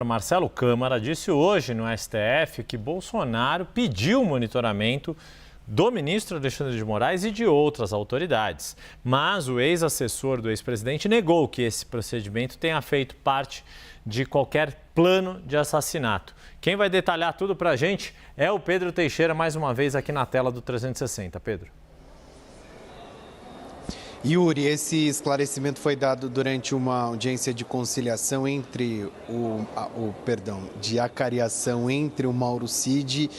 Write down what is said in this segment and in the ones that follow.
Marcelo Câmara disse hoje no STF que Bolsonaro pediu monitoramento do ministro Alexandre de Moraes e de outras autoridades. Mas o ex-assessor do ex-presidente negou que esse procedimento tenha feito parte de qualquer plano de assassinato. Quem vai detalhar tudo para a gente é o Pedro Teixeira, mais uma vez aqui na tela do 360. Pedro. Yuri, esse esclarecimento foi dado durante uma audiência de conciliação entre de acariação entre o Mauro Cid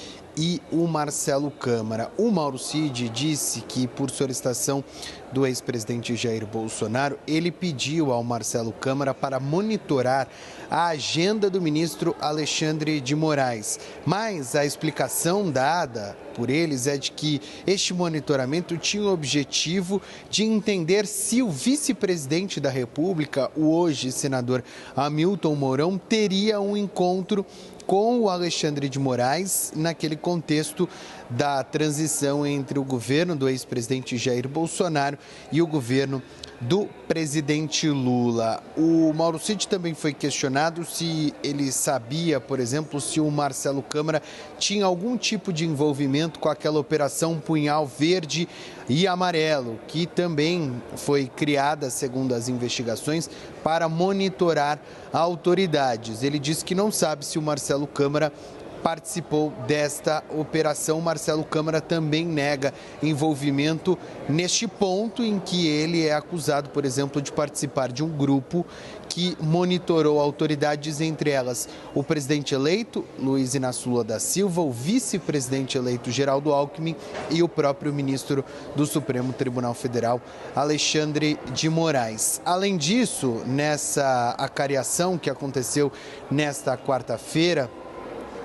e o Marcelo Câmara. O Mauro Cid disse que, por solicitação do ex-presidente Jair Bolsonaro, ele pediu ao Marcelo Câmara para monitorar a agenda do ministro Alexandre de Moraes. Mas a explicação dada por eles é de que este monitoramento tinha o objetivo de entender se o vice-presidente da República, o hoje senador Hamilton Mourão, teria um encontro com o Alexandre de Moraes naquele contexto da transição entre o governo do ex-presidente Jair Bolsonaro e o governo do presidente Lula. O Mauro Cid também foi questionado se ele sabia, por exemplo, se o Marcelo Câmara tinha algum tipo de envolvimento com aquela operação Punhal Verde e Amarelo, que também foi criada, segundo as investigações, para monitorar autoridades. Ele disse que não sabe se o Marcelo Câmara participou desta operação. Marcelo Câmara também nega envolvimento neste ponto em que ele é acusado, por exemplo, de participar de um grupo que monitorou autoridades, entre elas o presidente eleito, Luiz Inácio Lula da Silva, o vice-presidente eleito, Geraldo Alckmin, e o próprio ministro do Supremo Tribunal Federal, Alexandre de Moraes. Além disso, nessa acariação que aconteceu nesta quarta-feira,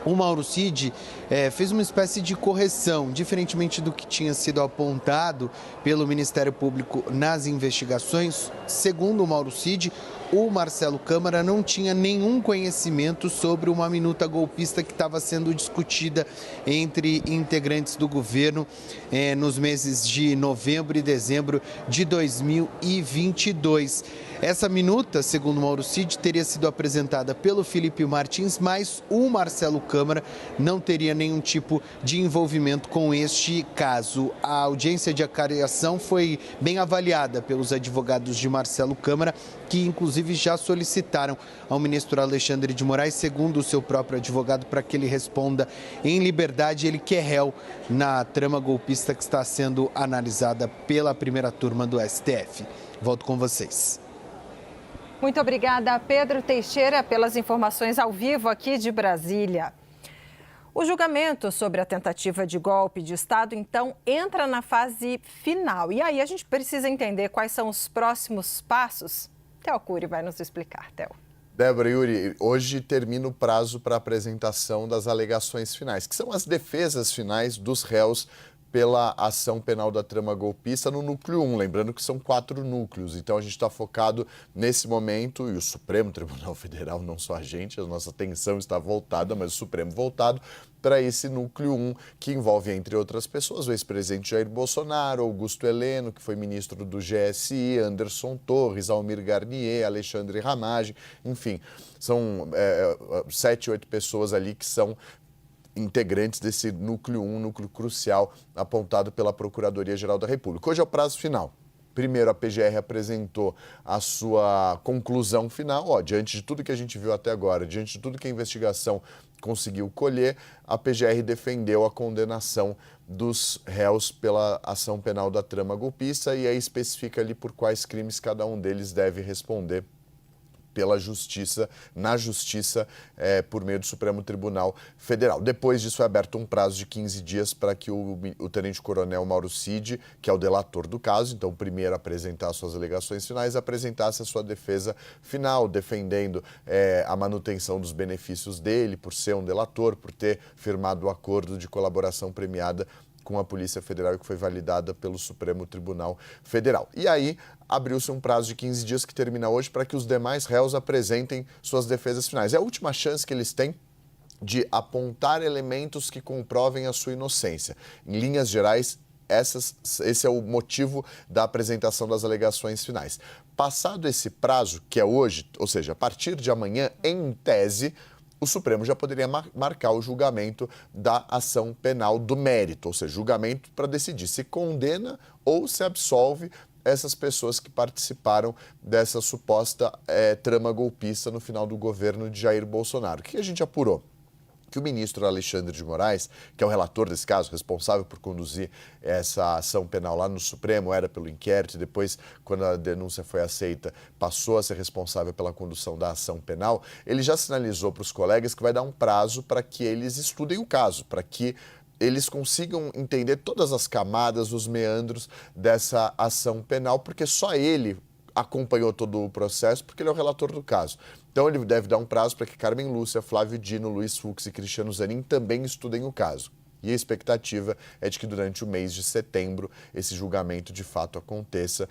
o Mauro Cid fez uma espécie de correção, diferentemente do que tinha sido apontado pelo Ministério Público nas investigações. Segundo o Mauro Cid, o Marcelo Câmara não tinha nenhum conhecimento sobre uma minuta golpista que estava sendo discutida entre integrantes do governo nos meses de novembro e dezembro de 2022. Essa minuta, segundo Mauro Cid, teria sido apresentada pelo Felipe Martins, mas o Marcelo Câmara não teria nenhum tipo de envolvimento com este caso. A audiência de acariação foi bem avaliada pelos advogados de Marcelo Câmara, que inclusive já solicitaram ao ministro Alexandre de Moraes, segundo o seu próprio advogado, para que ele responda em liberdade. Ele que é réu na trama golpista que está sendo analisada pela primeira turma do STF. Volto com vocês. Muito obrigada, Pedro Teixeira, pelas informações ao vivo aqui de Brasília. O julgamento sobre a tentativa de golpe de Estado, então, entra na fase final. E aí a gente precisa entender quais são os próximos passos. Theo Cury vai nos explicar, Theo. Débora, Yuri, hoje termina o prazo para a apresentação das alegações finais, que são as defesas finais dos réus pela ação penal da trama golpista no núcleo 1, lembrando que são 4 núcleos. Então a gente está focado nesse momento, e o Supremo Tribunal Federal, não só a gente, a nossa atenção está voltada, mas o Supremo voltado para esse núcleo 1, que envolve, entre outras pessoas, o ex-presidente Jair Bolsonaro, Augusto Heleno, que foi ministro do GSI, Anderson Torres, Almir Garnier, Alexandre Ramagem, enfim, são 7, 8 pessoas ali que são integrantes desse núcleo 1, núcleo crucial apontado pela Procuradoria-Geral da República. Hoje é o prazo final. Primeiro, a PGR apresentou a sua conclusão final. Diante de tudo que a gente viu até agora, diante de tudo que a investigação conseguiu colher, a PGR defendeu a condenação dos réus pela ação penal da trama golpista e aí especifica ali por quais crimes cada um deles deve responder pela justiça, na justiça, por meio do Supremo Tribunal Federal. Depois disso, é aberto um prazo de 15 dias para que o tenente-coronel Mauro Cid, que é o delator do caso, então primeiro apresentar suas alegações finais, apresentasse a sua defesa final, defendendo a manutenção dos benefícios dele, por ser um delator, por ter firmado o acordo de colaboração premiada com a Polícia Federal, que foi validada pelo Supremo Tribunal Federal. E aí, abriu-se um prazo de 15 dias que termina hoje para que os demais réus apresentem suas defesas finais. É a última chance que eles têm de apontar elementos que comprovem a sua inocência. Em linhas gerais, esse é o motivo da apresentação das alegações finais. Passado esse prazo, que é hoje, ou seja, a partir de amanhã, em tese, o Supremo já poderia marcar o julgamento da ação penal do mérito, ou seja, julgamento para decidir se condena ou se absolve essas pessoas que participaram dessa suposta trama golpista no final do governo de Jair Bolsonaro. O que a gente apurou? Que o ministro Alexandre de Moraes, que é o relator desse caso, responsável por conduzir essa ação penal lá no Supremo, era pelo inquérito e depois, quando a denúncia foi aceita, passou a ser responsável pela condução da ação penal, ele já sinalizou para os colegas que vai dar um prazo para que eles estudem o caso, para que eles consigam entender todas as camadas, os meandros dessa ação penal, porque só ele acompanhou todo o processo, porque ele é o relator do caso. Então, ele deve dar um prazo para que Carmen Lúcia, Flávio Dino, Luiz Fux e Cristiano Zanin também estudem o caso. E a expectativa é de que durante o mês de setembro esse julgamento de fato aconteça.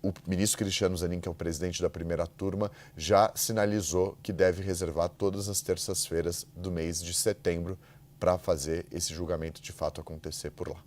O ministro Cristiano Zanin, que é o presidente da primeira turma, já sinalizou que deve reservar todas as terças-feiras do mês de setembro para fazer esse julgamento de fato acontecer por lá.